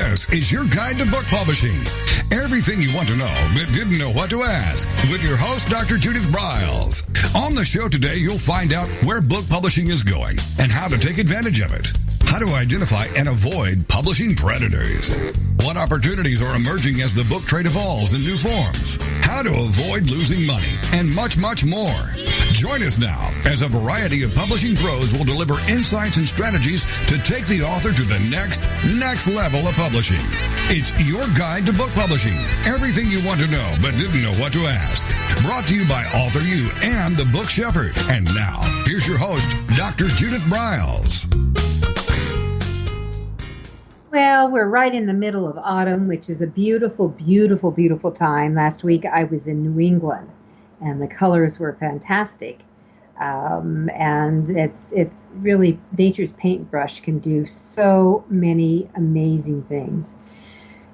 This is your guide to book publishing. Everything you want to know but didn't know what to ask with your host, Dr. Judith Briles. On the show today, you'll find out where book publishing is going and how to take advantage of it. How to identify and avoid publishing predators. What opportunities are emerging as the book trade evolves in new forms. How to avoid losing money and much, much more. Join us now as a variety of publishing pros will deliver insights and strategies to take the author to the next level of publishing. It's your guide to book publishing. Everything you want to know but didn't know what to ask. Brought to you by AuthorU and the Book Shepherd. And now, here's your host, Dr. Judith Briles. Well, we're right in the middle of autumn, which is a beautiful, beautiful, beautiful time. Last week I was in New England, and the colors were fantastic. And it's really, nature's paintbrush can do so many amazing things.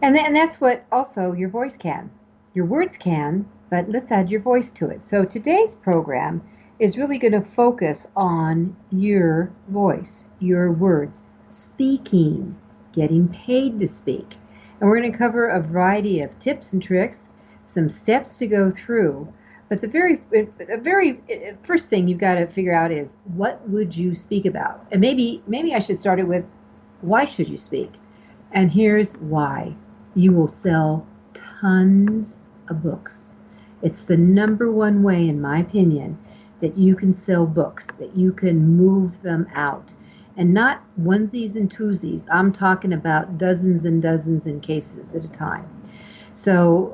And that's what also your voice can. Your words can, but let's add your voice to it. So today's program is really going to focus on your voice, your words, speaking, getting paid to speak. And we're going to cover a variety of tips and tricks, some steps to go through. But the very first thing you've got to figure out is, what would you speak about? And maybe I should start it with, why should you speak? And here's why. You will sell tons of books. It's the number one way, in my opinion, that you can sell books, that you can move them out. And not onesies and twosies. I'm talking about dozens and dozens in cases at a time. So,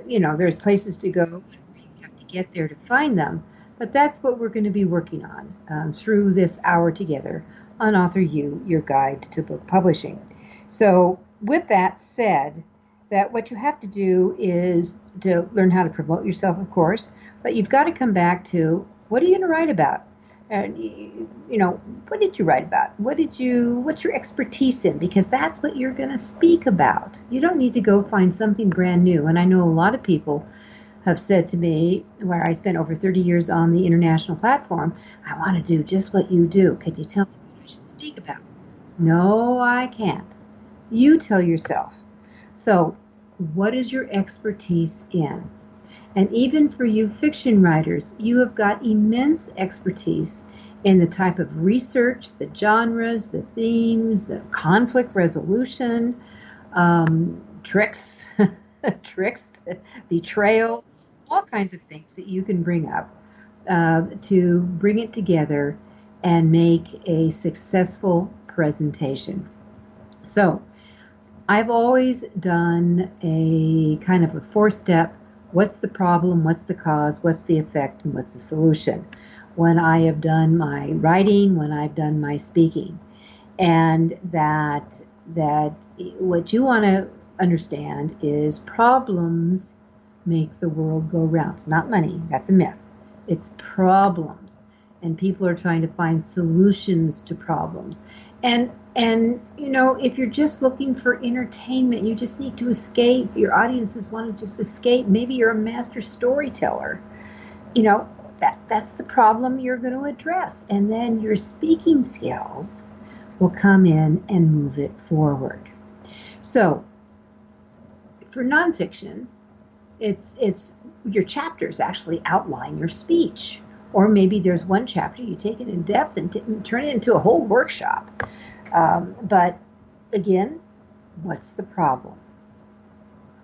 there's places to go. You have to get there to find them. But that's what we're going to be working on through this hour together on AuthorU, your guide to book publishing. So, with that said, that what you have to do is to learn how to promote yourself, of course. But you've got to come back to, what are you going to write about? And, what did you write about? What's your expertise in? Because that's what you're going to speak about. You don't need to go find something brand new. And I know a lot of people have said to me, where I spent over 30 years on the international platform, I want to do just what you do. Could you tell me what I should speak about? No, I can't. You tell yourself. So, what is your expertise in? And even for you fiction writers, you have got immense expertise in the type of research, the genres, the themes, the conflict resolution, tricks, betrayal, all kinds of things that you can bring up to bring it together and make a successful presentation. So I've always done a kind of a 4-step. What's the problem, what's the cause, what's the effect, and what's the solution when I have done my writing, when I've done my speaking. And that what you want to understand is problems make the world go round. It's not money, that's a myth. It's problems. And people are trying to find solutions to problems. And if you're just looking for entertainment, you just need to escape. Your audiences want to just escape. Maybe you're a master storyteller. That's the problem you're going to address. And then your speaking skills will come in and move it forward. So for nonfiction, it's your chapters actually outline your speech. Or maybe there's one chapter, you take it in depth and turn it into a whole workshop. But again, what's the problem?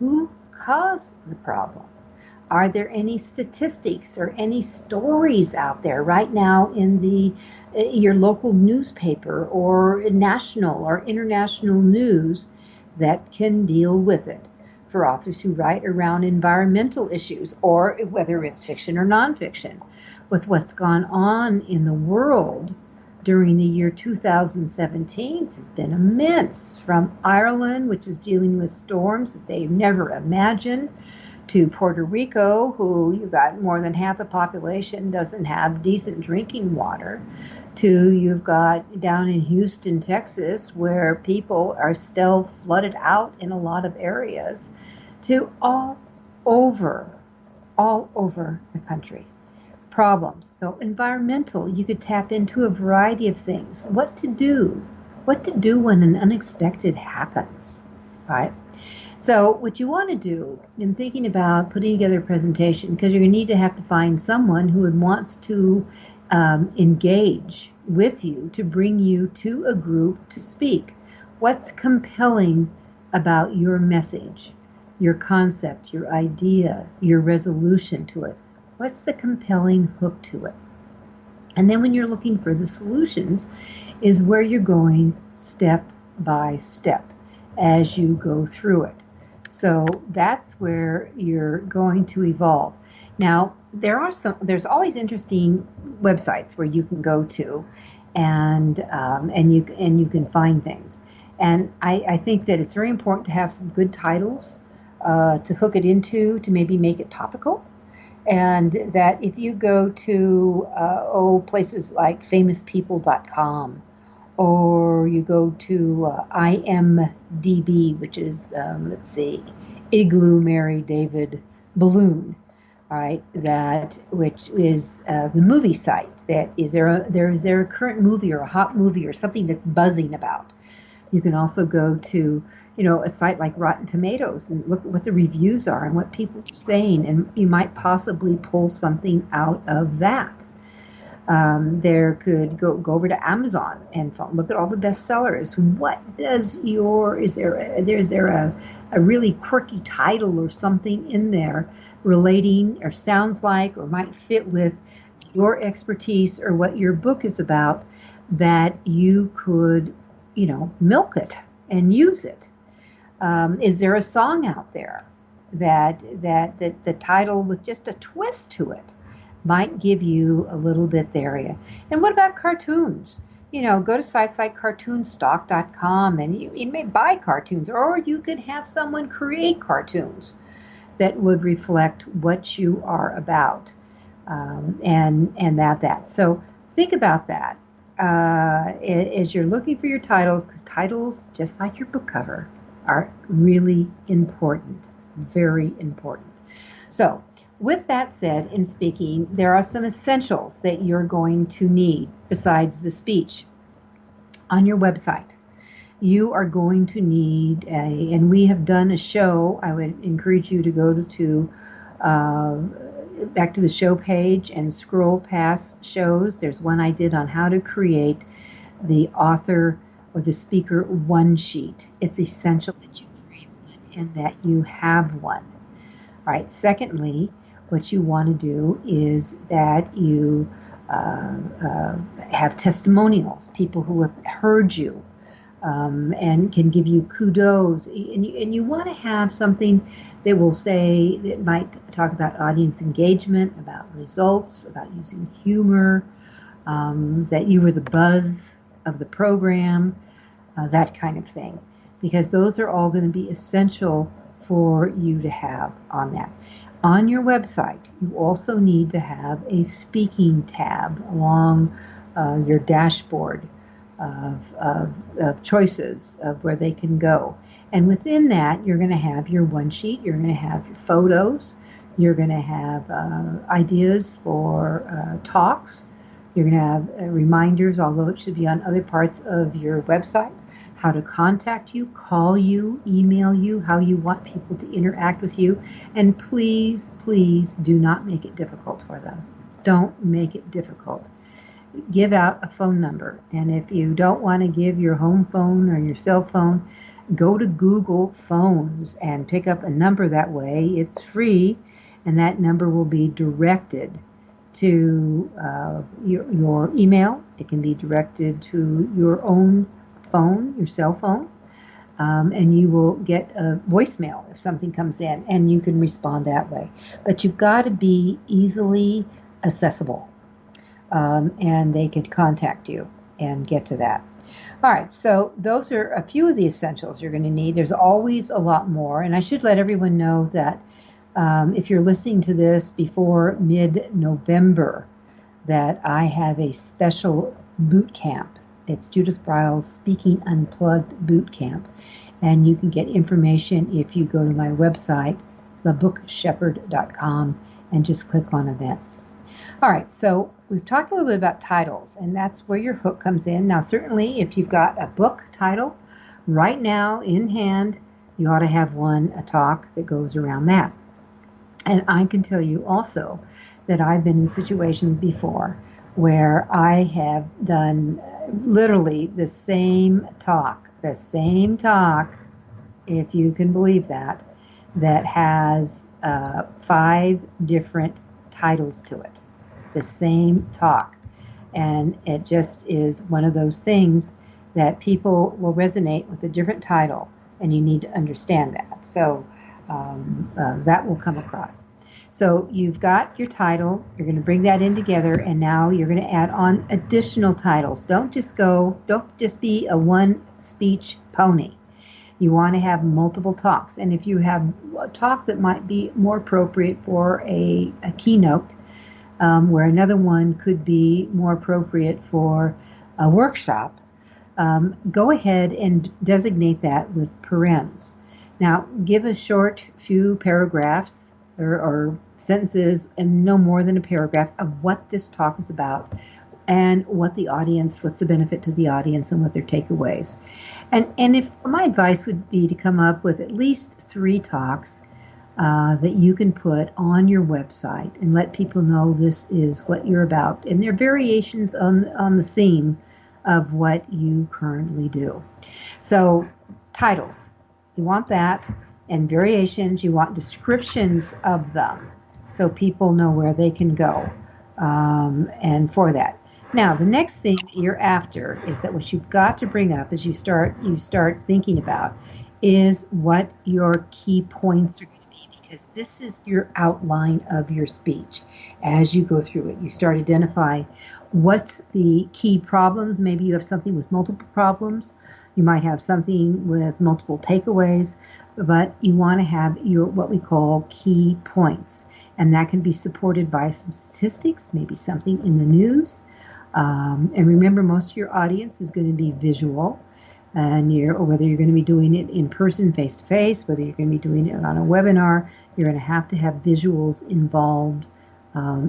Who caused the problem? Are there any statistics or any stories out there right now in your local newspaper or national or international news that can deal with it? For authors who write around environmental issues, or whether it's fiction or nonfiction, with what's gone on in the world during the year 2017 has been immense, from Ireland, which is dealing with storms that they've never imagined, to Puerto Rico, who you've got more than half the population doesn't have decent drinking water, to you've got down in Houston, Texas, where people are still flooded out in a lot of areas, to all over the country. Problems. So environmental, you could tap into a variety of things. What to do when an unexpected happens. right? So what you want to do in thinking about putting together a presentation, because you're going to need to have to find someone who wants to engage with you to bring you to a group to speak. What's compelling about your message, your concept, your idea, your resolution to it? What's the compelling hook to it? And then when you're looking for the solutions is where you're going step by step as you go through it. So that's where you're going to evolve. Now, there's always interesting websites where you can go to and you can find things. And I think that it's very important to have some good titles to hook it into, to maybe make it topical. And that if you go to places like famouspeople.com, or you go to IMDb, which is, Igloo Mary David Balloon, all right, which is the movie site. That is there a current movie or a hot movie or something that's buzzing about. You can also go to, a site like Rotten Tomatoes and look at what the reviews are and what people are saying, and you might possibly pull something out of that. There could go over to Amazon and look at all the bestsellers. What does is there a really quirky title or something in there relating or sounds like or might fit with your expertise or what your book is about, that you could, milk it and use it? Is there a song out there that the title with just a twist to it might give you a little bit there? And what about cartoons? Go to sites like cartoonstock.com and you may buy cartoons, or you could have someone create cartoons that would reflect what you are about, and that. So think about that as you're looking for your titles, because titles, just like your book cover, are really important, very important. So with that said, in speaking, there are some essentials that you're going to need besides the speech. On your website, you are going to need and we have done a show. I would encourage you to go to back to the show page and scroll past shows. There's one I did on how to create the author or the speaker one sheet. It's essential that you create one and that you have one. All right. Secondly, what you want to do is that you have testimonials, people who have heard you and can give you kudos. And you want to have something that will say, that might talk about audience engagement, about results, about using humor, that you were the buzz of the program, that kind of thing. Because those are all going to be essential for you to have on that. On your website, you also need to have a speaking tab along your dashboard of choices of where they can go. And within that, you're going to have your one sheet, you're going to have your photos, you're going to have ideas for talks, you're going to have reminders, although it should be on other parts of your website, how to contact you, call you, email you, how you want people to interact with you. And please, please do not make it difficult for them. Don't make it difficult. Give out a phone number. And if you don't want to give your home phone or your cell phone, go to Google Phones and pick up a number that way. It's free, and that number will be directed to your email. It can be directed to your own phone, your cell phone, and you will get a voicemail if something comes in, and you can respond that way. But you've got to be easily accessible, and they could contact you and get to that. All right, so those are a few of the essentials you're going to need. There's always a lot more, and I should let everyone know that if you're listening to this before mid-November, that I have a special boot camp. It's Judith Briles Speaking Unplugged Boot Camp. And you can get information if you go to my website, thebookshepherd.com, and just click on events. All right, so we've talked a little bit about titles, and that's where your hook comes in. Now, certainly, if you've got a book title right now in hand, you ought to have a talk that goes around that. And I can tell you also that I've been in situations before where I have done literally the same talk, if you can believe that has 5 different titles to it. The same talk. And it just is one of those things that people will resonate with a different title, and you need to understand that. So that will come across. So you've got your title, you're going to bring that in together, and now you're going to add on additional titles. Don't just be a one speech pony. You want to have multiple talks. And if you have a talk that might be more appropriate for a keynote, where another one could be more appropriate for a workshop, go ahead and designate that with parems. Now, give a short few paragraphs or sentences, and no more than a paragraph, of what this talk is about and what's the benefit to the audience and what their takeaways. And if my advice would be to come up with at least 3 talks that you can put on your website and let people know this is what you're about. And they're variations on the theme of what you currently do. So titles, you want that, and variations, you want descriptions of them so people know where they can go and for that. Now, the next thing that you're after is that what you've got to bring up as you start thinking about is what your key points are going to be, because this is your outline of your speech. As you go through it, you start identifying what's the key problems. Maybe you have something with multiple problems. You might have something with multiple takeaways, but you want to have your what we call key points. And that can be supported by some statistics, maybe something in the news. And remember, most of your audience is going to be visual, and whether you're going to be doing it in person, face-to-face, whether you're going to be doing it on a webinar, you're going to have visuals involved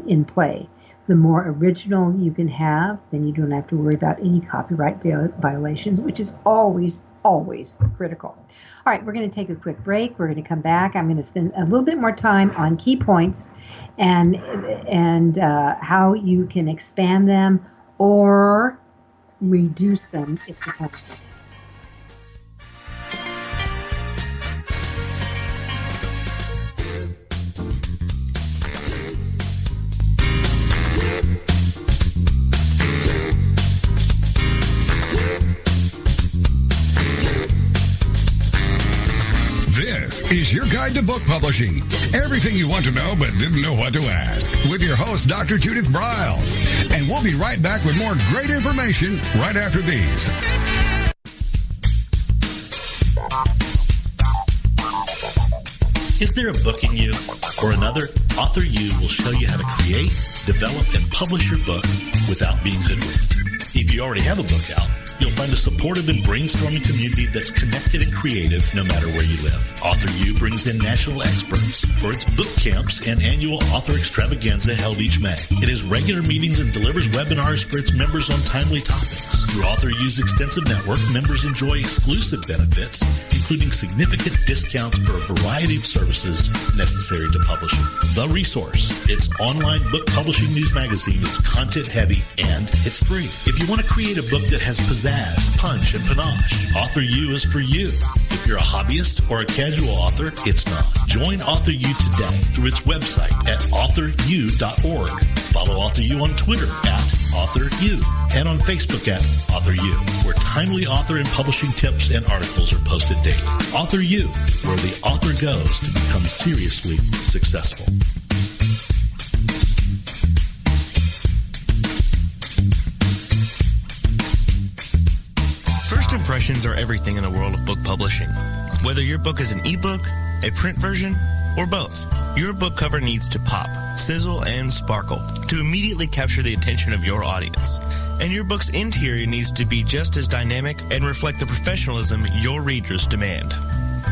in play. The more original you can have, then you don't have to worry about any copyright violations, which is always, always critical. All right, we're going to take a quick break. We're going to come back. I'm going to spend a little bit more time on key points and how you can expand them or reduce them if the time. Is your guide to book publishing. Everything you want to know but didn't know what to ask. With your host, Dr. Judith Briles. And we'll be right back with more great information right after these. Is there a book in you or another? AuthorU will show you how to create, develop, and publish your book without being hoodwinked. If you already have a book out, you'll find a supportive and brainstorming community that's connected and creative no matter where you live. AuthorU brings in national experts for its book camps and annual author extravaganza held each May. It has regular meetings and delivers webinars for its members on timely topics. Through AuthorU's extensive network, members enjoy exclusive benefits, including significant discounts for a variety of services necessary to publishing. The Resource, its online book publishing news magazine, is content-heavy and it's free. If you want to create a book that has pizzazz, punch, and panache, AuthorU is for you. If you're a hobbyist or a casual author, it's not. Join AuthorU today through its website at AuthorU.org. Follow AuthorU on Twitter at AuthorU and on Facebook at AuthorU, where timely author and publishing tips and articles are posted daily. AuthorU, where the author goes to become seriously successful. First impressions are everything in the world of book publishing. Whether your book is an ebook, a print version, or both, your book cover needs to pop, sizzle, and sparkle to immediately capture the attention of your audience. And your book's interior needs to be just as dynamic and reflect the professionalism your readers demand.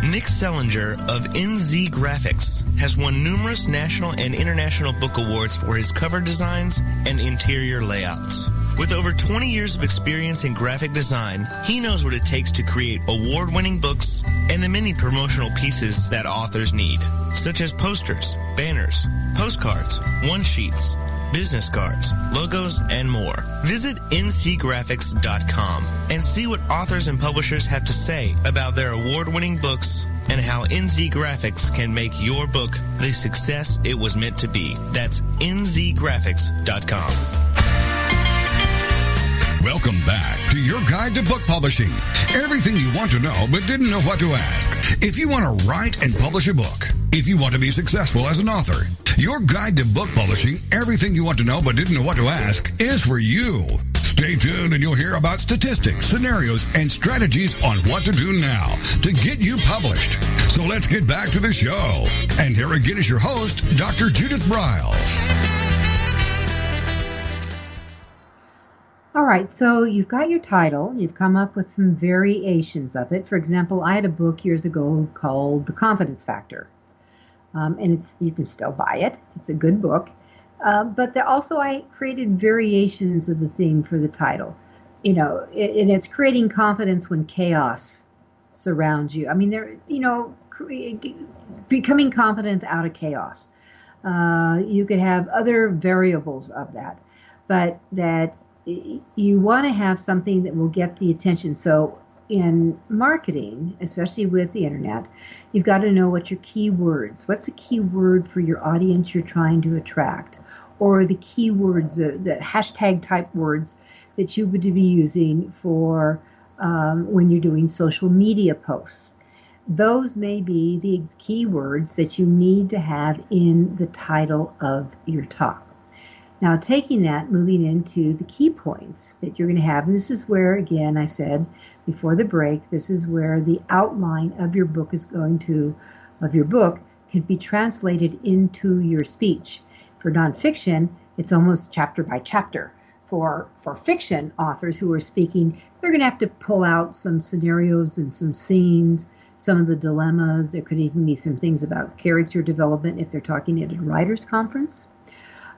Nick Sellinger of NZ Graphics has won numerous national and international book awards for his cover designs and interior layouts. With over 20 years of experience in graphic design, he knows what it takes to create award-winning books and the many promotional pieces that authors need, such as posters, banners, postcards, one-sheets, business cards, logos, and more. Visit ncgraphics.com and see what authors and publishers have to say about their award-winning books and how NZ Graphics can make your book the success it was meant to be. That's nzgraphics.com. Welcome back to your guide to book publishing. Everything you want to know but didn't know what to ask. If you want to write and publish a book, if you want to be successful as an author, your guide to book publishing, everything you want to know but didn't know what to ask, is for you. Stay tuned and you'll hear about statistics, scenarios, and strategies on what to do now to get you published. So let's get back to the show. And here again is your host, Dr. Judith Briles. All right, so you've got your title. You've come up with some variations of it. For example, I had a book years ago called The Confidence Factor. And you can still buy it. It's a good book. But I created variations of the theme for the title. And it's creating confidence when chaos surrounds you. I mean, becoming confident out of chaos. You could have other variables of that, but that you want to have something that will get the attention. So in marketing, especially with the internet, you've got to know what your keywords, what's the key word for your audience you're trying to attract, or the keywords, the hashtag type words that you would be using for when you're doing social media posts. Those may be the keywords that you need to have in the title of your talk. Now, taking that, moving into the key points that you're going to have, and this is where, again, I said before the break, this is where the outline of your book can be translated into your speech. For nonfiction, it's almost chapter by chapter. For fiction authors who are speaking, they're going to have to pull out some scenarios and some scenes, some of the dilemmas. There could even be some things about character development if they're talking at a writer's conference.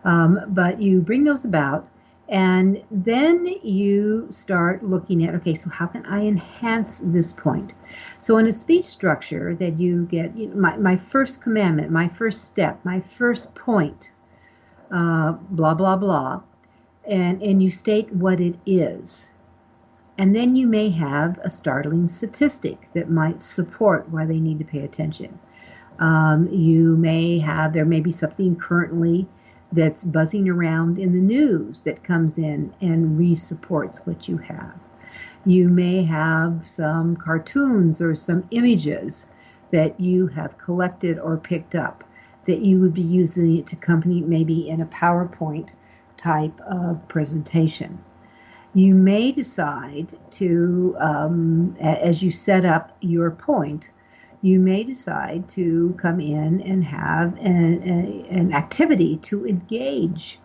But you bring those about, and then you start looking at, okay, so how can I enhance this point? So in a speech structure that you get, my first commandment, my first step, my first point, blah, blah, blah, and you state what it is. And then you may have a startling statistic that might support why they need to pay attention. There may be something currently that's buzzing around in the news that comes in and re-supports what you have. You may have some cartoons or some images that you have collected or picked up that you would be using it to accompany maybe in a PowerPoint type of presentation. You may decide to, as you set up your point, you may decide to come in and have an activity to engage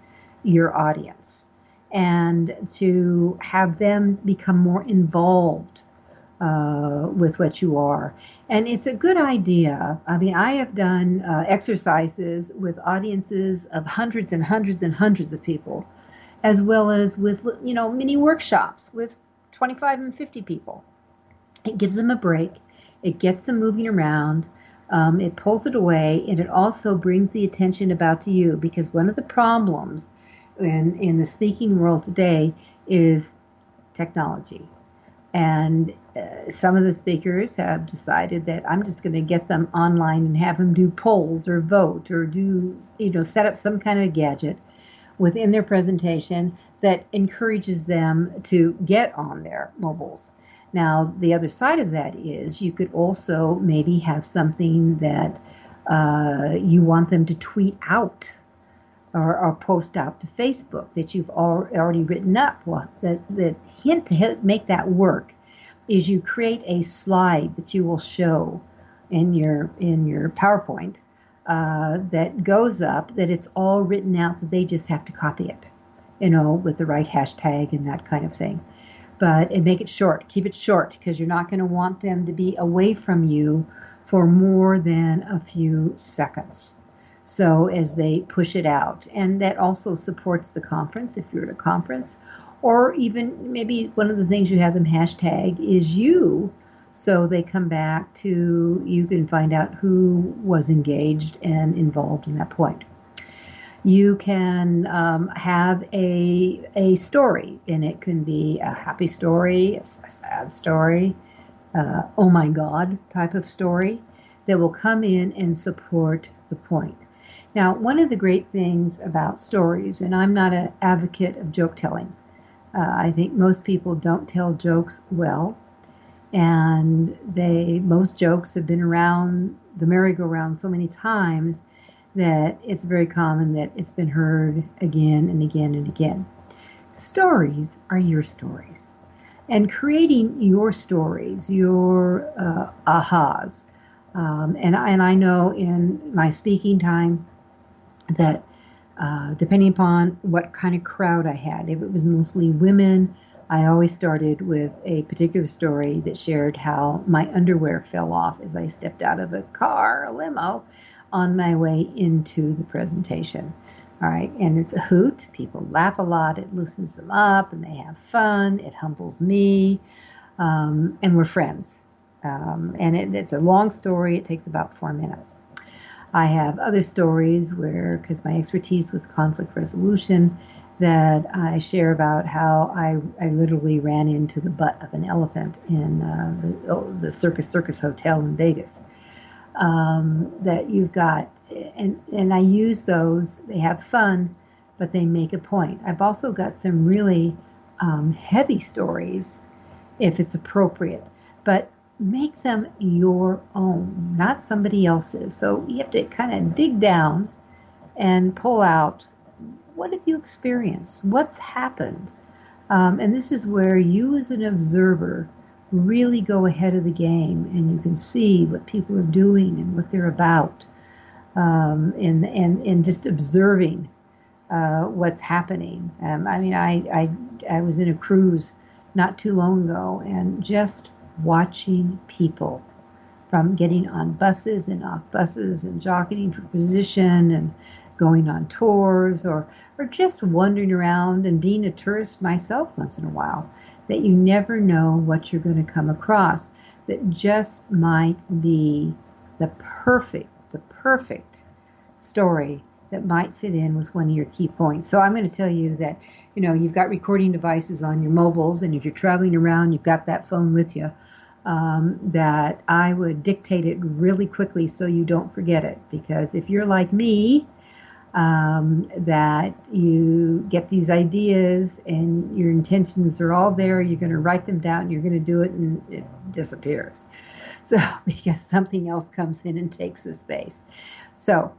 your audience and to have them become more involved with what you are. And it's a good idea. I mean, I have done exercises with audiences of hundreds and hundreds and hundreds of people, as well as with, mini workshops with 25 and 50 people. It gives them a break. It gets them moving around. It pulls it away, and it also brings the attention about to you, because one of the problems in the speaking world today is technology. And some of the speakers have decided that I'm just going to get them online and have them do polls or vote or set up some kind of gadget within their presentation that encourages them to get on their mobiles. Now, the other side of that is you could also maybe have something that you want them to tweet out or post out to Facebook that you've already written up. Well, the hint to make that work is you create a slide that you will show in your PowerPoint that goes up, that it's all written out, that they just have to copy it, with the right hashtag and that kind of thing. And make it short. Keep it short, because you're not going to want them to be away from you for more than a few seconds. So as they push it out. And that also supports the conference, if you're at a conference, Or even maybe one of the things you have them hashtag is you. So they come back to, you can find out who was engaged and involved in that point. You can have a story, and it can be a happy story, a sad story, oh my God type of story that will come in and support the point. Now, one of the great things about stories, and I'm not an advocate of joke telling, I think most people don't tell jokes well, and most jokes have been around the merry-go-round so many times that it's very common that it's been heard again and again and again. Stories are your stories. And creating your stories, your ahas. And I know in my speaking time that depending upon what kind of crowd I had, if it was mostly women, I always started with a particular story that shared how my underwear fell off as I stepped out of a car, a limo, on my way into the presentation. All right, and it's a hoot. People laugh a lot. It loosens them up, and they have fun. It humbles me, and we're friends. And it's a long story. It takes about 4 minutes. I have other stories where, because my expertise was conflict resolution, that I share about how I literally ran into the butt of an elephant in the Circus Hotel in Vegas. That you've got, and I use those. They have fun, but they make a point. I've also got some really heavy stories, if it's appropriate, but make them your own, not somebody else's. So you have to kind of dig down and pull out, what have you experienced? What's happened? And this is where you as an observer really go ahead of the game, and you can see what people are doing and what they're about, and just observing what's happening. I was in a cruise not too long ago, and just watching people from getting on buses and off buses and jockeying for position and going on tours, or just wandering around and being a tourist myself once in a while, that you never know what you're going to come across that just might be the perfect story that might fit in with one of your key points. So I'm going to tell you that, you've got recording devices on your mobiles, and if you're traveling around, you've got that phone with you, that I would dictate it really quickly so you don't forget it. Because if you're like me, that you get these ideas and your intentions are all there, you're going to write them down, you're going to do it, and it disappears. So, because something else comes in and takes the space. So,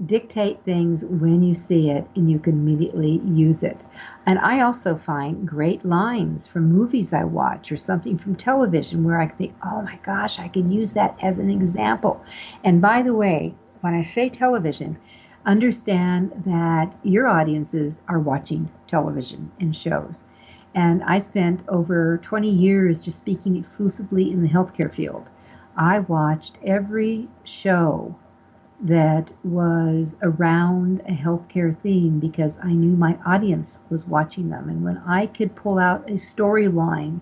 dictate things when you see it, and you can immediately use it. And I also find great lines from movies I watch or something from television where I think, oh my gosh, I can use that as an example. And by the way, when I say television, understand that your audiences are watching television and shows. And I spent over 20 years just speaking exclusively in the healthcare field. I watched every show that was around a healthcare theme because I knew my audience was watching them. And when I could pull out a storyline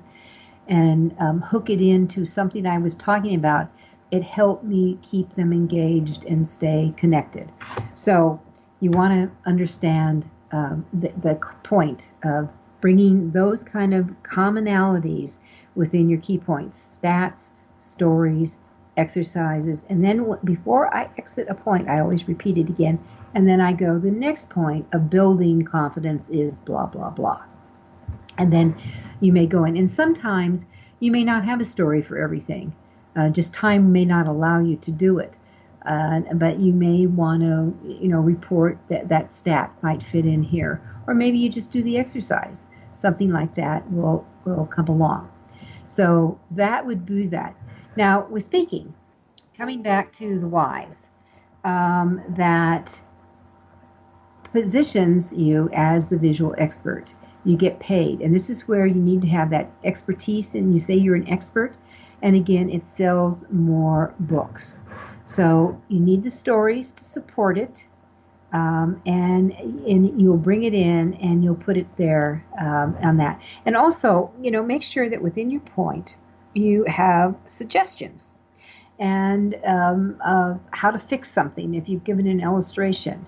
and hook it into something I was talking about, it helped me keep them engaged and stay connected. So you want to understand the point of bringing those kind of commonalities within your key points, stats, stories, exercises, and then before I exit a point, I always repeat it again, and then I go, the next point of building confidence is blah, blah, blah. And then you may go in, and sometimes you may not have a story for everything. Just time may not allow you to do it. But you may want to, report that stat might fit in here. Or maybe you just do the exercise. Something like that will come along. So that would be that. Now, with speaking, coming back to the whys, that positions you as the visual expert. You get paid. And this is where you need to have that expertise, and you say you're an expert. And again, it sells more books. So you need the stories to support it. and you'll bring it in and you'll put it there on that. And also, make sure that within your point you have suggestions and how to fix something if you've given an illustration,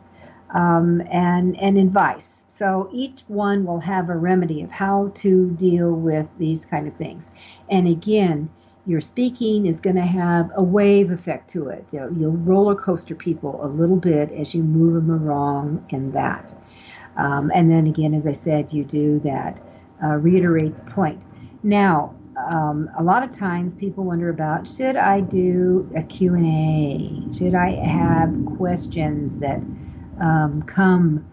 and advice. So each one will have a remedy of how to deal with these kind of things. And again, your speaking is going to have a wave effect to it. You'll roller coaster people a little bit as you move them along in that. And then again, as I said, you do that, reiterate the point. Now, a lot of times people wonder about, should I do a Q&A? Should I have questions that come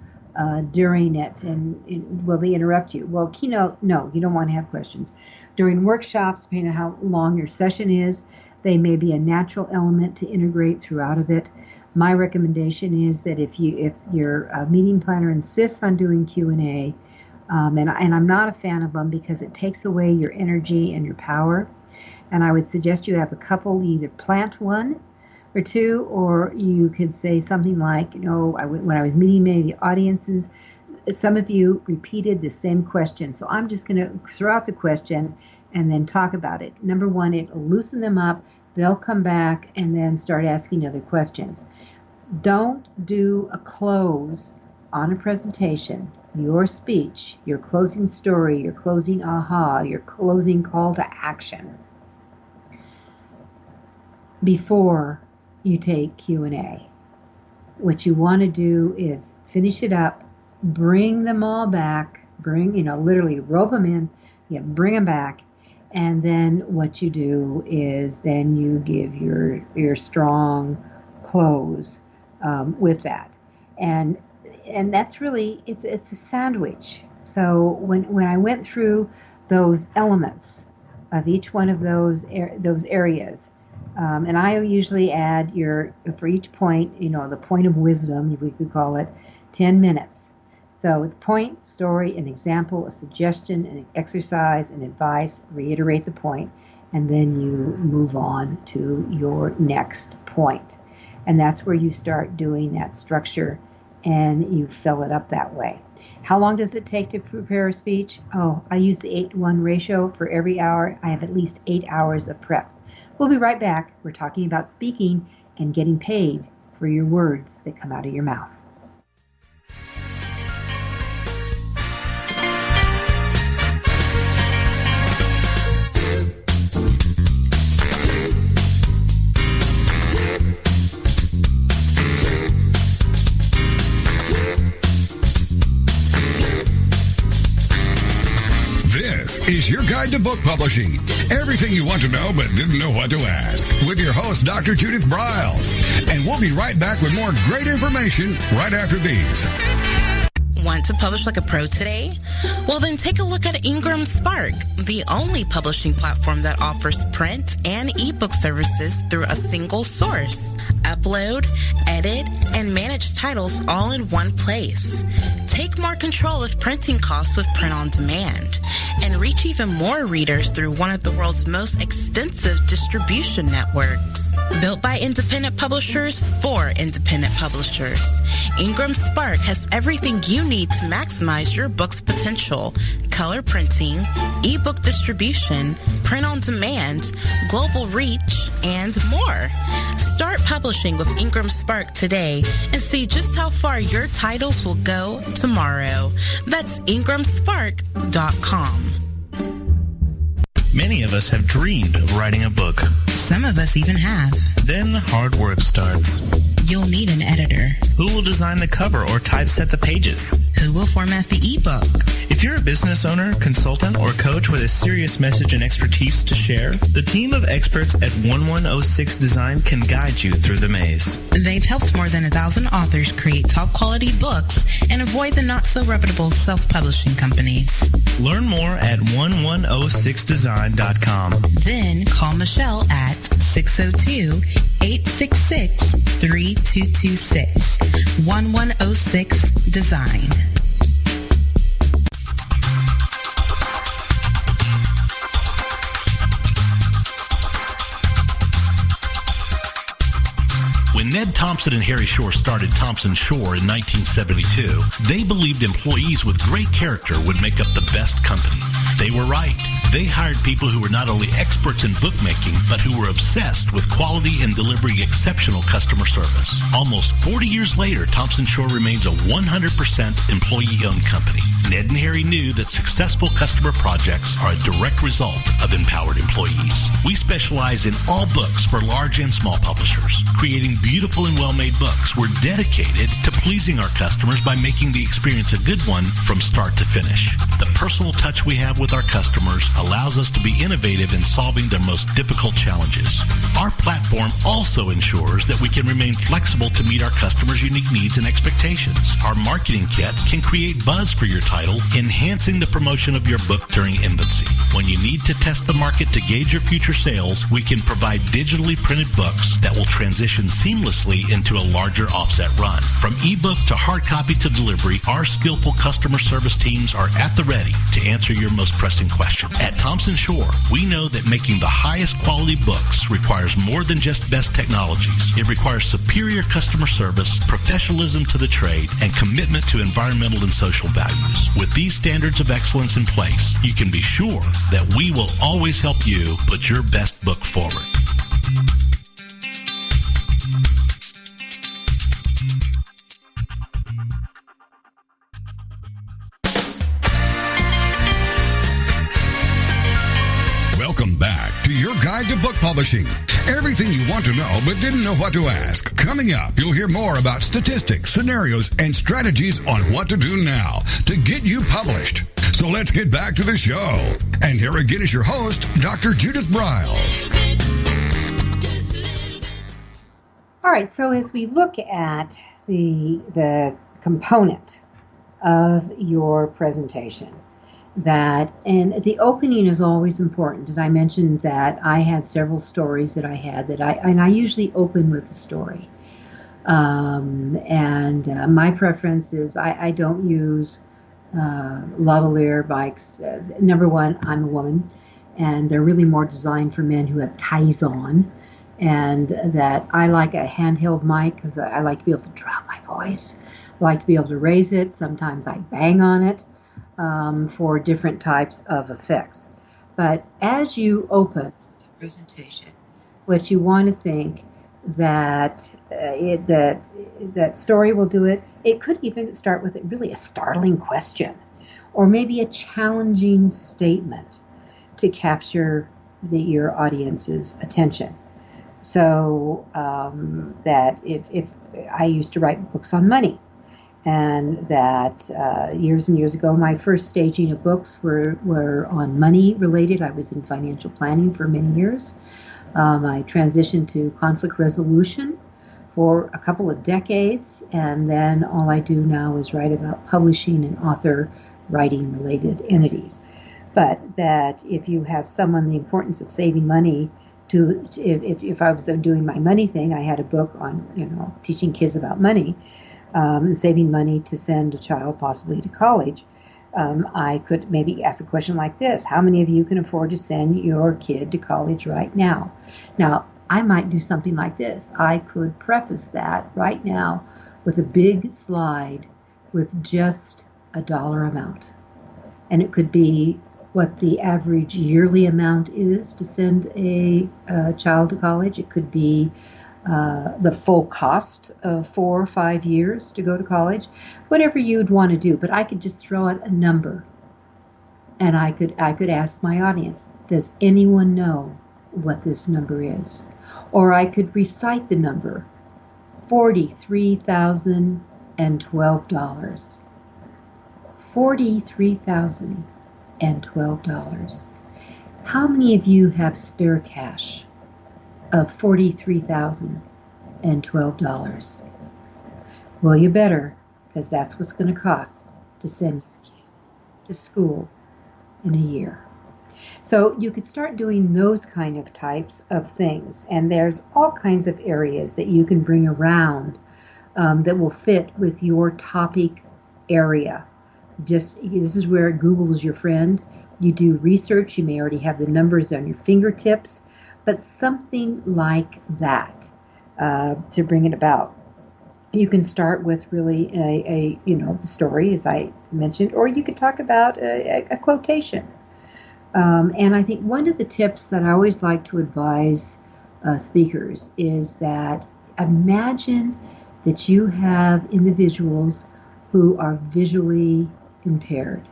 during it, and will they interrupt you? Well, keynote, no, you don't want to have questions. During workshops, depending on how long your session is, they may be a natural element to integrate throughout of it. My recommendation is that if your meeting planner insists on doing Q&A, and I'm not a fan of them because it takes away your energy and your power, and I would suggest you have a couple, either plant one or two, or you could say something like, when I was meeting many of the audiences, some of you repeated the same question. So I'm just going to throw out the question and then talk about it. Number one, it'll loosen them up. They'll come back and then start asking other questions. Don't do a close on a presentation, your speech, your closing story, your closing aha, your closing call to action before you take Q&A. What you want to do is finish it up, bring them all back, literally rope them in, bring them back, and then what you do is then you give your strong close with that. And that's really, it's a sandwich. So when I went through those elements of each one of those areas, and I usually add for each point, the point of wisdom, we could call it, 10 minutes. So it's point, story, an example, a suggestion, an exercise, an advice, reiterate the point, and then you move on to your next point. And that's where you start doing that structure and you fill it up that way. How long does it take to prepare a speech? Oh, I use the 8-to-1 ratio. For every hour, I have at least 8 hours of prep. We'll be right back. We're talking about speaking and getting paid for your words that come out of your mouth. Is your guide to book publishing. Everything you want to know but didn't know what to ask. With your host, Dr. Judith Briles. And we'll be right back with more great information right after these. Want to publish like a pro today? Well, then take a look at Ingram Spark, the only publishing platform that offers print and ebook services through a single source. Upload, edit, and manage titles all in one place. Take more control of printing costs with print on demand, and reach even more readers through one of the world's most extensive distribution networks. Built by independent publishers for independent publishers, Ingram Spark has everything you need to maximize your book's potential: color printing, ebook distribution, print on demand, global reach, and more. Start publishing with Ingram Spark today and see just how far your titles will go tomorrow. That's ingramspark.com. Many of us have dreamed of writing a book. Some of us even have. Then the hard work starts. You'll need an editor. Who will design the cover or typeset the pages? Who will format the ebook? If you're a business owner, consultant, or coach with a serious message and expertise to share, the team of experts at 1106 Design can guide you through the maze. They've helped more than 1,000 authors create top-quality books and avoid the not-so-reputable self-publishing companies. Learn more at 1106design.com. Then call Michelle at 602-866-3226. 1106 Design. When When Ned Thompson and Harry Shore started Thompson Shore in 1972, they believed employees with great character would make up the best company. They were right. They hired people who were not only experts in bookmaking, but who were obsessed with quality and delivering exceptional customer service. Almost 40 years later, Thompson Shore remains a 100% employee-owned company. Ned and Harry knew that successful customer projects are a direct result of empowered employees. We specialize in all books for large and small publishers. Creating beautiful and well-made books, we're dedicated to pleasing our customers by making the experience a good one from start to finish. The personal touch we have with our customers allows us to be innovative in solving their most difficult challenges. Our platform also ensures that we can remain flexible to meet our customers' unique needs and expectations. Our marketing kit can create buzz for your title, enhancing the promotion of your book during infancy. When you need to test the market to gauge your future sales, we can provide digitally printed books that will transition seamlessly into a larger offset run. From ebook to hard copy to delivery, our skillful customer service teams are at the ready to answer your most pressing question. At Thompson Shore, we know that making the highest quality books requires more than just best technologies. It requires superior customer service, professionalism to the trade, and commitment to environmental and social values. With these standards of excellence in place, you can be sure that we will always help you put your best book forward. Welcome back to your guide to book publishing. Everything you want to know but didn't know what to ask. Coming up, you'll hear more about statistics, scenarios, and strategies on what to do now to get you published. So let's get back to the show. And here again is your host, Dr. Judith Briles. All right, so as we look at the component of your presentation, and the opening is always important. And I mentioned that I had several stories that I had and I usually open with a story. My preference is I don't use lavalier bikes. Number one, I'm a woman, and they're really more designed for men who have ties on. And that I like a handheld mic because I like to be able to drop my voice. I like to be able to raise it. Sometimes I bang on it. For different types of effects. But as you open the presentation, what you want to think that that story will do it. It could even start with really a startling question, or maybe a challenging statement to capture your audience's attention. So that if I used to write books on money. And that years and years ago, my first staging of books were on money related. I was in financial planning for many years. I transitioned to conflict resolution for a couple of decades. And then all I do now is write about publishing and author writing related entities. But that if you have someone, the importance of saving money, if I was doing my money thing, I had a book on, teaching kids about money. Saving money to send a child possibly to college, I could maybe ask a question like this: how many of you can afford to send your kid to college right now? Now, I might do something like this. I could preface that right now with a big slide with just a dollar amount. And it could be what the average yearly amount is to send a child to college. It could be the full cost of 4 or 5 years to go to college, whatever you'd want to do. But I could just throw out a number, and I could ask my audience, does anyone know what this number is? Or I could recite the number, $43,012. $43,012. How many of you have spare cash of $43,012? Well, you better, because that's what's going to cost to send your kid to school in a year. So you could start doing those kind of types of things, and there's all kinds of areas that you can bring around that will fit with your topic area. This is where Google is your friend. You do research, you may already have the numbers on your fingertips, but something like that. to bring it about. You can start with really the story, as I mentioned, or you could talk about a quotation. And I think one of the tips that I always like to advise speakers is that imagine that you have individuals who are visually impaired.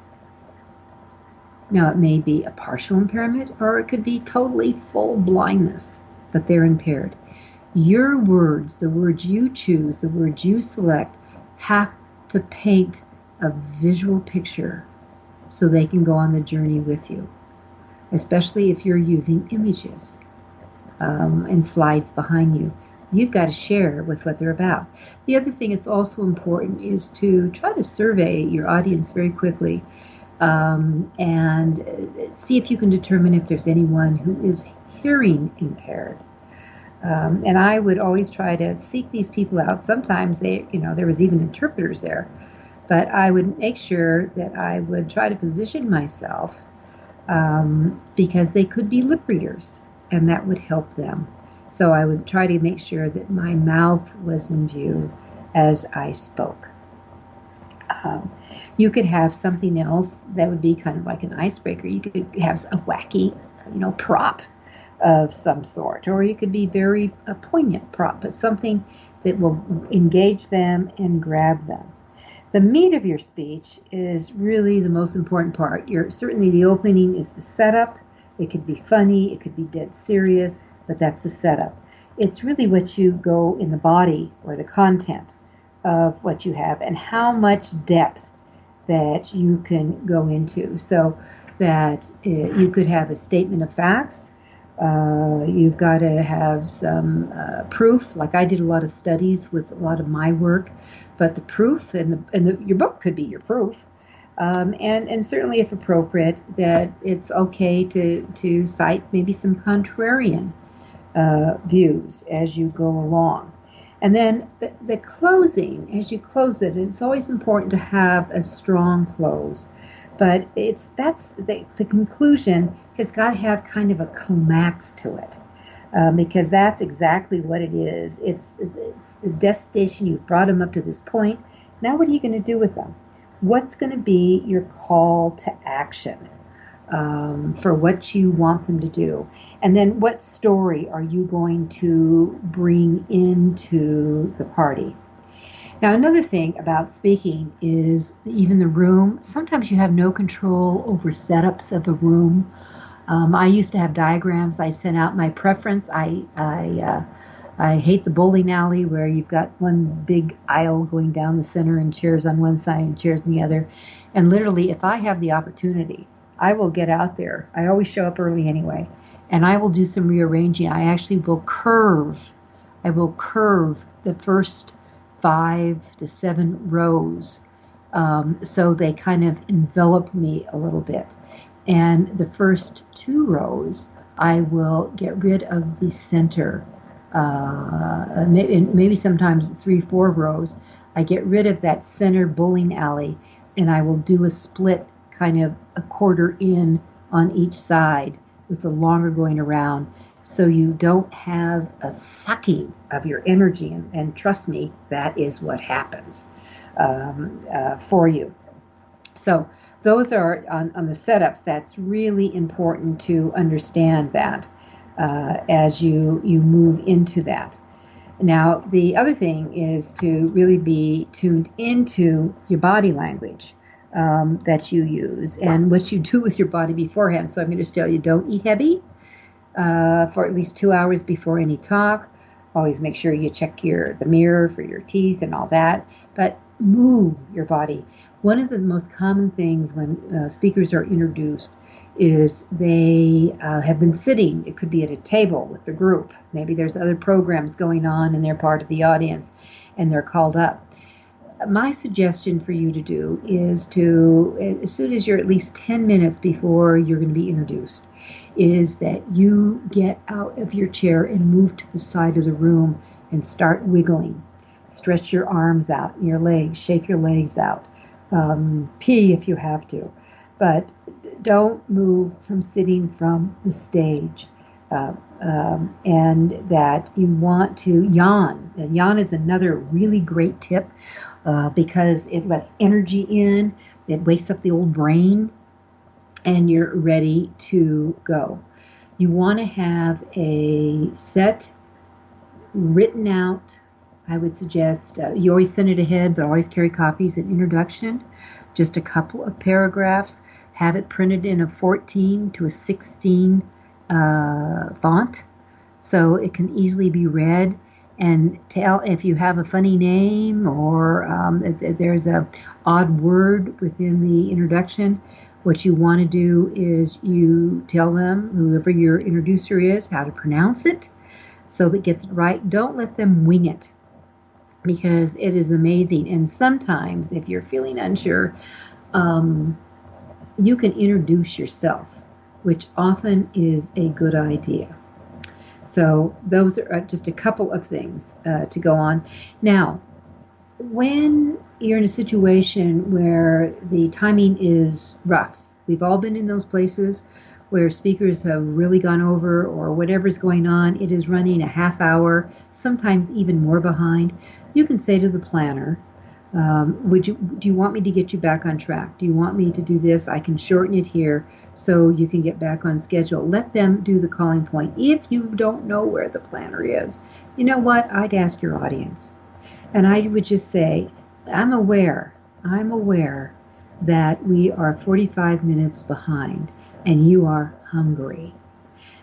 Now, it may be a partial impairment, or it could be totally full blindness, but they're impaired. Your words, the words you choose, the words you select, have to paint a visual picture so they can go on the journey with you, especially if you're using images and slides behind you. You've got to share with what they're about. The other thing that's also important is to try to survey your audience very quickly and see if you can determine if there's anyone who is hearing impaired. And I would always try to seek these people out. Sometimes there was even interpreters there, but I would make sure that I would try to position myself because they could be lip readers, and that would help them. So I would try to make sure that my mouth was in view as I spoke. You could have something else that would be kind of like an icebreaker. You could have a wacky, prop of some sort, or you could be very a poignant prop, but something that will engage them and grab them. The meat of your speech is really the most important part. Certainly the opening is the setup. It could be funny, it could be dead serious, but that's the setup. It's really what you go in the body or the content of what you have and how much depth that you can go into, so that you could have a statement of facts. You've got to have some proof. Like I did a lot of studies with a lot of my work, but the proof and your book could be your proof. And certainly, if appropriate, that it's okay to cite maybe some contrarian views as you go along. And then the closing, as you close it, it's always important to have a strong close. But that's the conclusion has got to have kind of a climax to it, because that's exactly what it is. It's the destination. You've brought them up to this point. Now what are you going to do with them? What's going to be your call to action for what you want them to do? And then what story are you going to bring into the party? Now, another thing about speaking is even the room. Sometimes you have no control over setups of a room. I used to have diagrams. I sent out my preference. I hate the bowling alley where you've got one big aisle going down the center and chairs on one side and chairs on the other. And literally, if I have the opportunity, I will get out there. I always show up early anyway. And I will do some rearranging. I actually will curve. I will curve the first 5 to 7 rows so they kind of envelop me a little bit. And the first 2 rows, I will get rid of the center. Maybe sometimes 3-4 rows, I get rid of that center bowling alley, and I will do a split kind of a quarter in on each side with the longer going around, so you don't have a sucking of your energy. And trust me, that is what happens for you. So those are on the setups. That's really important to understand that as you move into that. Now, the other thing is to really be tuned into your body language that you use and what you do with your body beforehand. So I'm going to tell you, don't eat heavy for at least 2 hours before any talk. Always make sure you check the mirror for your teeth and all that. But move your body. One of the most common things when speakers are introduced is they have been sitting. It could be at a table with the group. Maybe there's other programs going on and they're part of the audience and they're called up. My suggestion for you to do is to, as soon as you're at least 10 minutes before you're going to be introduced, is that you get out of your chair and move to the side of the room and start wiggling. Stretch your arms out and your legs, shake your legs out. Pee if you have to. But don't move from sitting from the stage. and that you want to yawn. And yawn is another really great tip because it lets energy in, it wakes up the old brain, and you're ready to go. You want to have a set written out. I would suggest you always send it ahead, but always carry copies, an introduction, just a couple of paragraphs, have it printed in a 14 to a 16 font so it can easily be read, and tell if you have a funny name or if there's a odd word within the introduction. What you want to do is you tell them, whoever your introducer is, how to pronounce it so that it gets it right. Don't let them wing it, because it is amazing. And sometimes if you're feeling unsure, you can introduce yourself, which often is a good idea. So those are just a couple of things to go on. Now, when you're in a situation where the timing is rough, we've all been in those places where speakers have really gone over, or whatever's going on, it is running a half hour, sometimes even more behind. You can say to the planner, do you want me to get you back on track? Do you want me to do this? I can shorten it here so you can get back on schedule. Let them do the calling point. If you don't know where the planner is, you know what? I'd ask your audience. And I would just say, I'm aware that we are 45 minutes behind and you are hungry.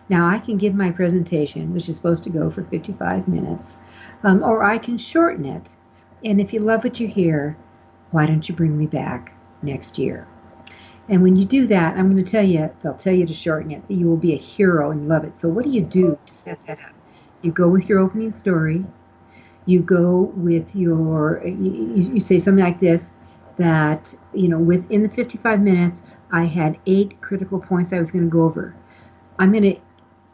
Now, I can give my presentation, which is supposed to go for 55 minutes, or I can shorten it. And if you love what you hear, why don't you bring me back next year? And when you do that, I'm going to tell you, they'll tell you to shorten it. You will be a hero and love it. So what do you do to set that up? You go with your opening story. You go with you say something like this, that, within the 55 minutes, I had 8 critical points I was going to go over. I'm going to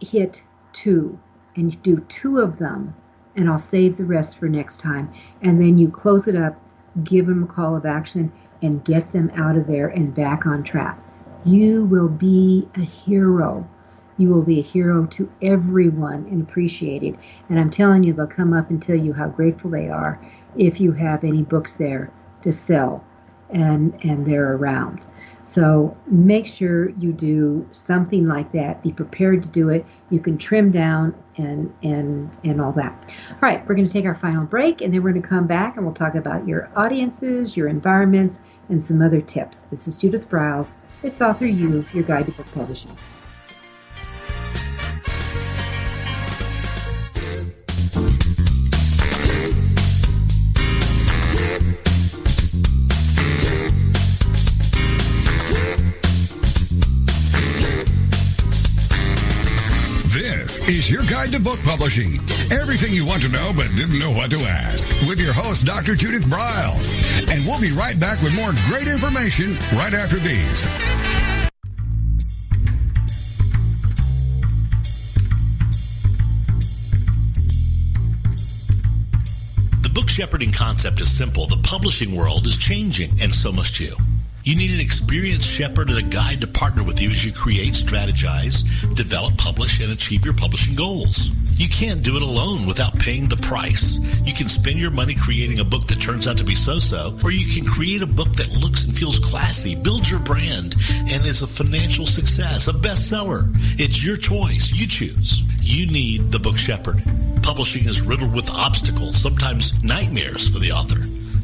hit 2, and you do 2 of them, and I'll save the rest for next time. And then you close it up, give them a call of action, and get them out of there and back on track. You will be a hero. You will be a hero to everyone and appreciated. And I'm telling you, they'll come up and tell you how grateful they are if you have any books there to sell and they're around. So make sure you do something like that. Be prepared to do it. You can trim down and all that. All right, we're going to take our final break, and then we're going to come back and we'll talk about your audiences, your environments, and some other tips. This is Judith Briles. It's AuthorU, your guide to book publishing. Is your guide to book publishing. Everything you want to know but didn't know what to ask. With your host, Dr. Judith Briles. And we'll be right back with more great information right after these. The book shepherding concept is simple. The publishing world is changing, and so must you. You need an experienced shepherd and a guide to partner with you as you create, strategize, develop, publish, and achieve your publishing goals. You can't do it alone without paying the price. You can spend your money creating a book that turns out to be so-so, or you can create a book that looks and feels classy, builds your brand, and is a financial success, a bestseller. It's your choice. You choose. You need the book shepherd. Publishing is riddled with obstacles, sometimes nightmares for the author.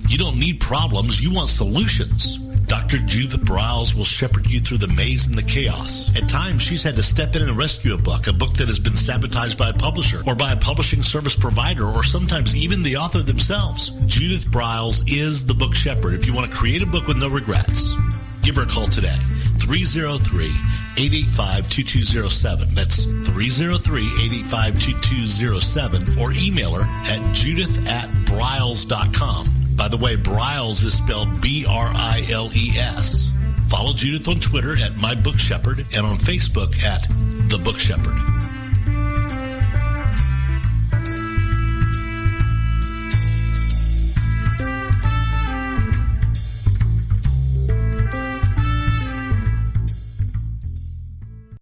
You don't need problems. You want solutions. Dr. Judith Briles will shepherd you through the maze and the chaos. At times, she's had to step in and rescue a book that has been sabotaged by a publisher or by a publishing service provider, or sometimes even the author themselves. Judith Briles is the book shepherd if you want to create a book with no regrets. Give her a call today. 303-885-2207. That's 303-885-2207, or email her at judith@briles.com. By the way, Briles is spelled B-R-I-L-E-S. Follow Judith on Twitter at My Book Shepherd and on Facebook at The Book Shepherd.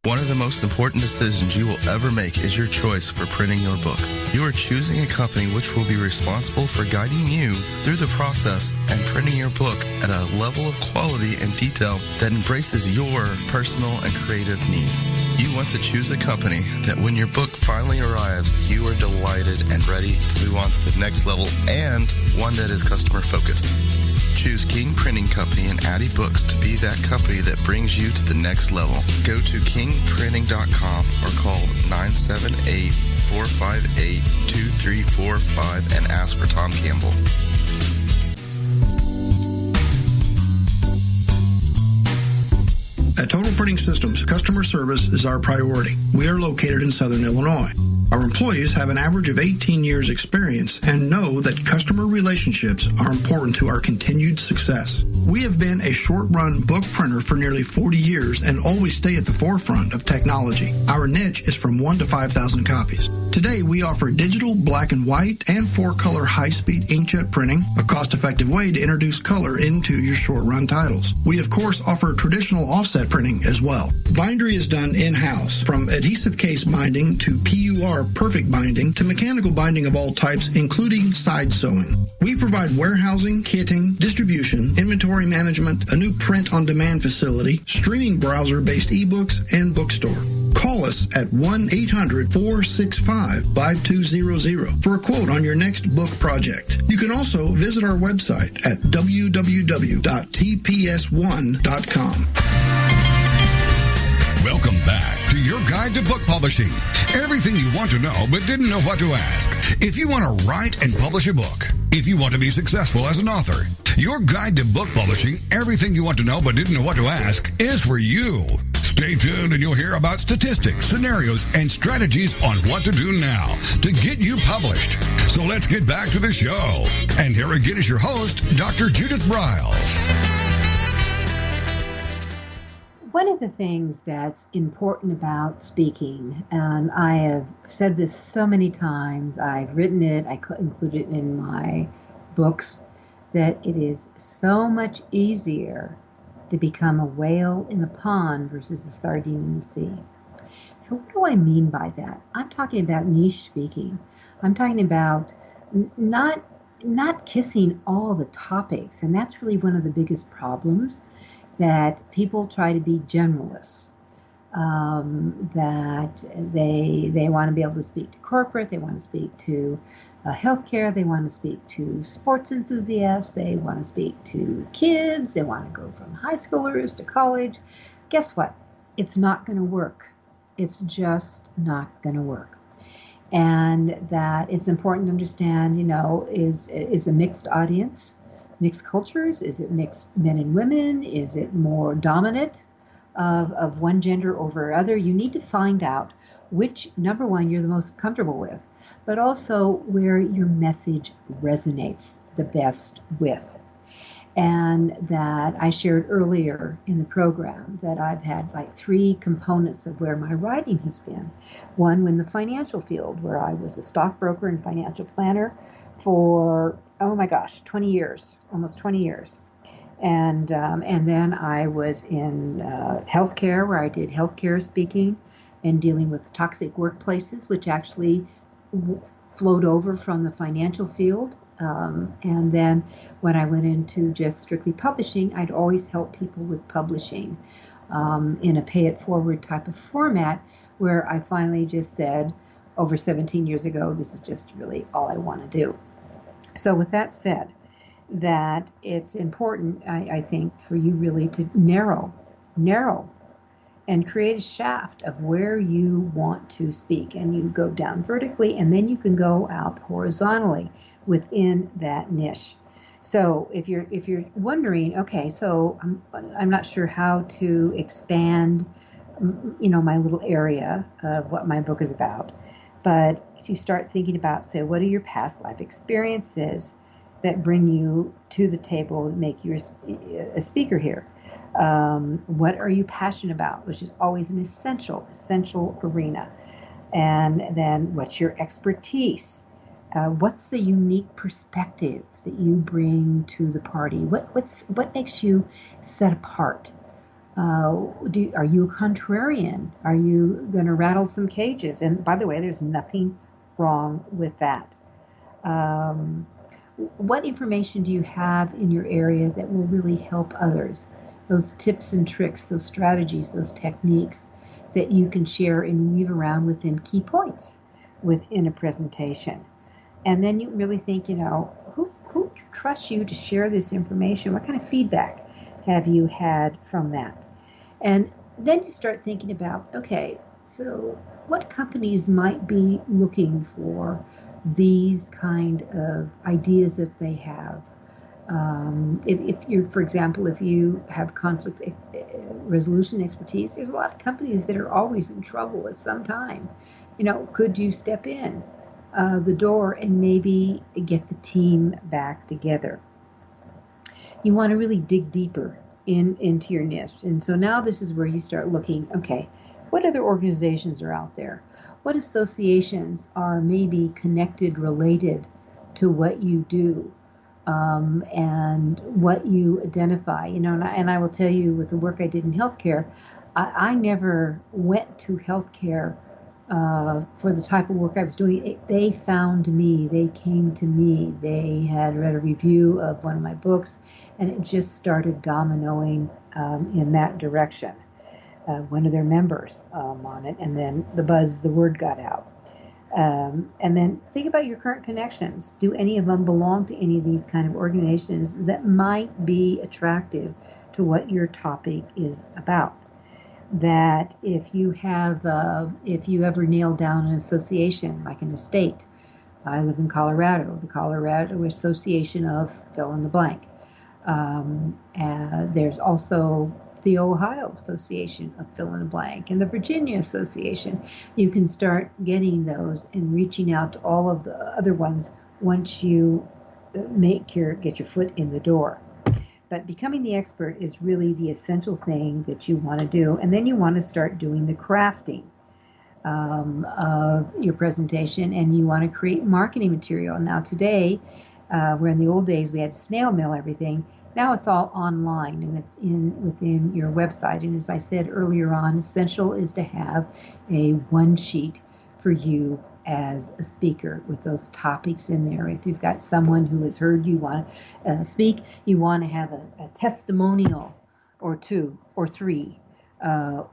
One of the the most important decisions you will ever make is your choice for printing your book. You are choosing a company which will be responsible for guiding you through the process and printing your book at a level of quality and detail that embraces your personal and creative needs. You want to choose a company that when your book finally arrives, you are delighted and ready to move on to the next level, and one that is customer focused. Choose King Printing Company and Addy Books to be that company that brings you to the next level. Go to kingprinting.com or call 978-458-2345 and ask for Tom Campbell. At Total Printing Systems, customer service is our priority. We are located in Southern Illinois. Our employees have an average of 18 years experience and know that customer relationships are important to our continued success. We have been a short-run book printer for nearly 40 years and always stay at the forefront of technology. Our niche is from 1 to 5,000 copies. Today, we offer digital, black and white, and 4-color high-speed inkjet printing, a cost-effective way to introduce color into your short-run titles. We, of course, offer traditional offset printing as well. Bindery is done in-house, from adhesive case binding to PUR perfect binding to mechanical binding of all types, including side sewing. We provide warehousing, kitting, distribution, inventory management, a new print-on-demand facility, streaming browser-based ebooks, and bookstore. Call us at 1-800-465-5200 for a quote on your next book project. You can also visit our website at www.tps1.com. Welcome back to your guide to book publishing. Everything you want to know but didn't know what to ask. If you want to write and publish a book, if you want to be successful as an author, your guide to book publishing, everything you want to know but didn't know what to ask, is for you. Stay tuned and you'll hear about statistics, scenarios, and strategies on what to do now to get you published. So let's get back to the show. And here again is your host, Dr. Judith Briles. One of the things that's important about speaking, and I have said this so many times, I've written it, I include it in my books, that it is so much easier to become a whale in the pond versus a sardine in the sea. So what do I mean by that? I'm talking about niche speaking. I'm talking about not kissing all the topics, and that's really one of the biggest problems, that people try to be generalists, that they want to be able to speak to corporate, they want to speak to healthcare, they want to speak to sports enthusiasts, they want to speak to kids, they want to go from high schoolers to college. Guess what? It's not going to work. It's just not going to work. And that it's important to understand, is a mixed audience, mixed cultures? Is it mixed men and women? Is it more dominant of one gender over other? You need to find out which, number one, you're the most comfortable with, but also where your message resonates the best with. And that I shared earlier in the program that I've had like 3 components of where my writing has been. One, in the financial field, where I was a stockbroker and financial planner for 20 years, almost 20 years. And then I was in healthcare, where I did healthcare speaking and dealing with toxic workplaces, which actually flowed over from the financial field. And then when I went into just strictly publishing, I'd always help people with publishing in a pay-it-forward type of format, where I finally just said, over 17 years ago, this is just really all I want to do. So with that said, that it's important, I think, for you really to narrow and create a shaft of where you want to speak. And you go down vertically, and then you can go out horizontally within that niche. So if you're wondering, okay, so I'm not sure how to expand, my little area of what my book is about. But you start thinking about, say, what are your past life experiences that bring you to the table and make you a speaker here? What are you passionate about, which is always an essential arena. And then what's your expertise? What's the unique perspective that you bring to the party? What makes you set apart? Are you a contrarian? Are you going to rattle some cages? And by the way, there's nothing wrong with that. What information do you have in your area that will really help others? Those tips and tricks, those strategies, those techniques that you can share and weave around within key points within a presentation. And then you really think, who trusts you to share this information? What kind of feedback have you had from that? And then you start thinking about, okay, so what companies might be looking for these kind of ideas that they have? If you're, for example, if you have conflict resolution expertise, there's a lot of companies that are always in trouble at some time. Could you step in the door and maybe get the team back together? You want to really dig deeper into your niche. And so now this is where you start looking, okay, what other organizations are out there? What associations are maybe connected, related to what you do, and what you identify? And I will tell you, with the work I did in healthcare, I never went to healthcare for the type of work I was doing. They found me. They came to me. They had read a review of one of my books, and it just started dominoing in that direction. One of their members on it, and then the word got out. And then think about your current connections. Do any of them belong to any of these kind of organizations that might be attractive to what your topic is about? That if you ever nail down an association, like an estate, I live in Colorado, the Colorado Association of fill in the blank. There's also the Ohio Association of fill in the blank, and the Virginia Association. You can start getting those and reaching out to all of the other ones once you get your foot in the door. But becoming the expert is really the essential thing that you want to do. And then you want to start doing the crafting of your presentation, and you want to create marketing material. Now today, where in the old days we had to snail mail everything, now it's all online and it's within your website. And as I said earlier on, essential is to have a one sheet for you as a speaker with those topics in there. If you've got someone who has heard you want to speak, you want to have a testimonial or two or three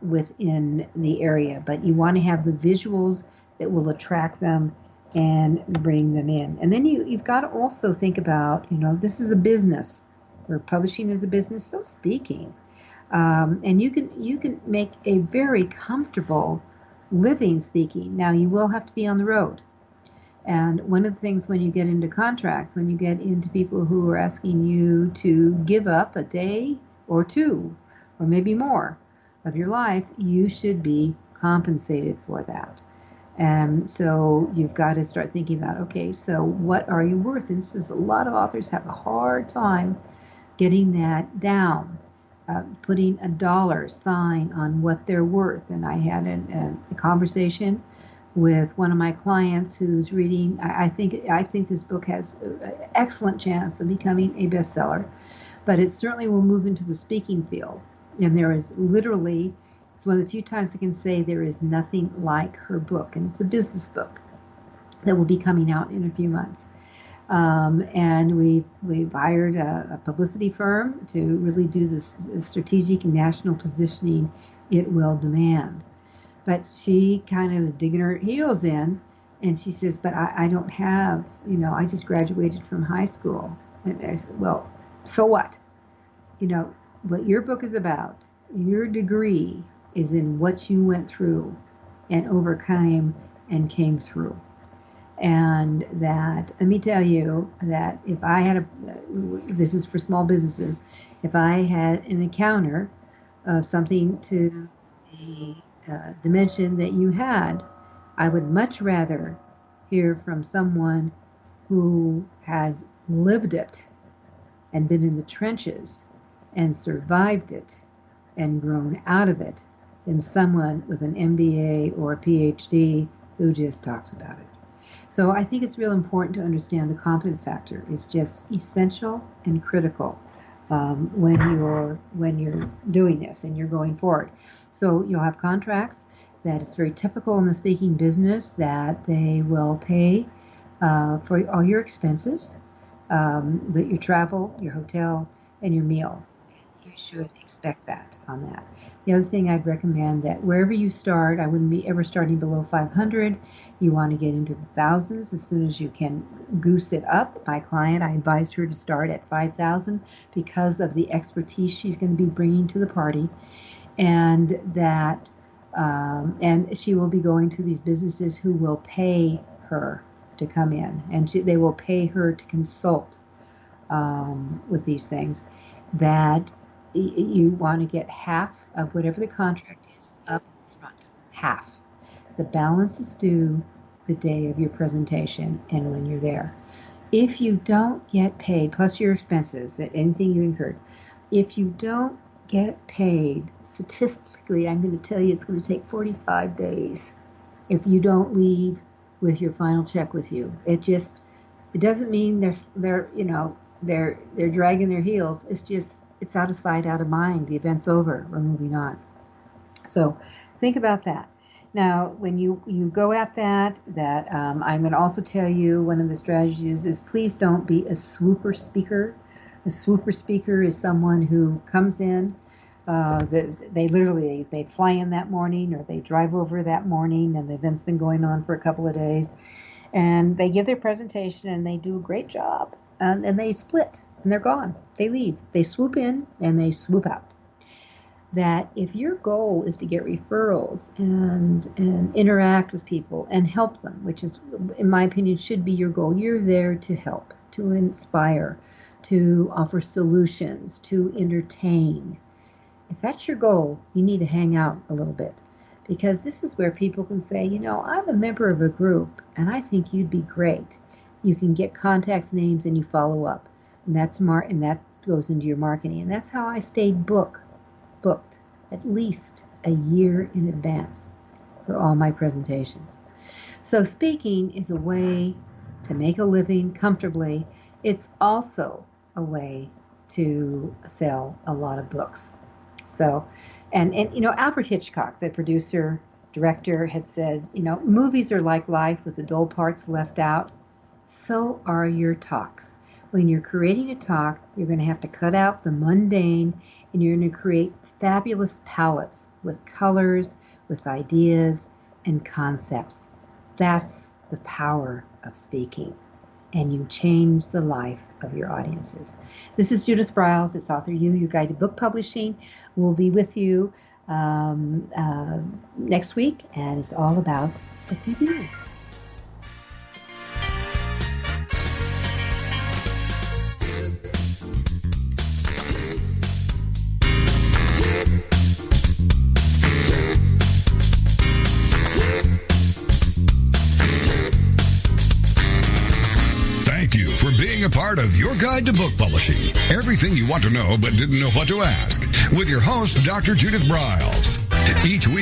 within the area. But you want to have the visuals that will attract them and bring them in. And then you've got to also think about, this is a business. Where publishing is a business, so speaking. And you can make a very comfortable living speaking. Now, you will have to be on the road. And one of the things when you get into contracts, when you get into people who are asking you to give up a day or two, or maybe more of your life, you should be compensated for that. And so you've got to start thinking about, okay, so what are you worth? And this is, a lot of authors have a hard time getting that down, putting a dollar sign on what they're worth. And I had a conversation with one of my clients who's reading. I think this book has an excellent chance of becoming a bestseller, but it certainly will move into the speaking field. And there is literally, it's one of the few times I can say there is nothing like her book, and it's a business book that will be coming out in a few months. And we've hired a publicity firm to really do this strategic and national positioning it will demand. But she kind of was digging her heels in, and she says, but I don't have, I just graduated from high school. And I said, well, so what? What your book is about, your degree is in what you went through and overcame and came through. And that, let me tell you that if I had this is for small businesses, if I had an encounter of something to the dimension that you had, I would much rather hear from someone who has lived it and been in the trenches and survived it and grown out of it than someone with an MBA or a PhD who just talks about it. So I think it's real important to understand the competence factor is just essential and critical when you're doing this and you're going forward. So you'll have contracts that it's very typical in the speaking business that they will pay for all your expenses, but your travel, your hotel, and your meals. You should expect that on that. The other thing I'd recommend that wherever you start, I wouldn't be ever starting below 500. You want to get into the thousands as soon as you can goose it up. My client, I advised her to start at 5,000 because of the expertise she's going to be bringing to the party, and that and she will be going to these businesses who will pay her to come in, and they will pay her to consult with these things. That you want to get half of whatever the contract is up front, half. The balance is due the day of your presentation and when you're there. If you don't get paid, plus your expenses, anything you incurred, if you don't get paid, statistically, I'm going to tell you it's going to take 45 days if you don't leave with your final check with you. It doesn't mean they're dragging their heels. It's just, it's out of sight, out of mind. The event's over. We're moving on. So think about that. Now, when you go at that, I'm going to also tell you one of the strategies is please don't be a swooper speaker. A swooper speaker is someone who comes in, they fly in that morning or they drive over that morning and the event's been going on for a couple of days, and they give their presentation and they do a great job, and they split. And they're gone. They leave. They swoop in and they swoop out. That if your goal is to get referrals and interact with people and help them, which is, in my opinion, should be your goal, you're there to help, to inspire, to offer solutions, to entertain. If that's your goal, you need to hang out a little bit, because this is where people can say, I'm a member of a group and I think you'd be great. You can get contacts, names, and you follow up. And that goes into your marketing. And that's how I stayed booked at least a year in advance for all my presentations. So speaking is a way to make a living comfortably. It's also a way to sell a lot of books. So, and Alfred Hitchcock, the producer, director, had said, movies are like life with the dull parts left out. So are your talks. When you're creating a talk, you're going to have to cut out the mundane, and you're going to create fabulous palettes with colors, with ideas, and concepts. That's the power of speaking, and you change the life of your audiences. This is Judith Briles. It's AuthorU, your guide to book publishing. We'll be with you next week, and it's all about the reviews. Thank you for being a part of Your Guide to Book Publishing. Everything you want to know but didn't know what to ask. With your host, Dr. Judith Briles. Each week,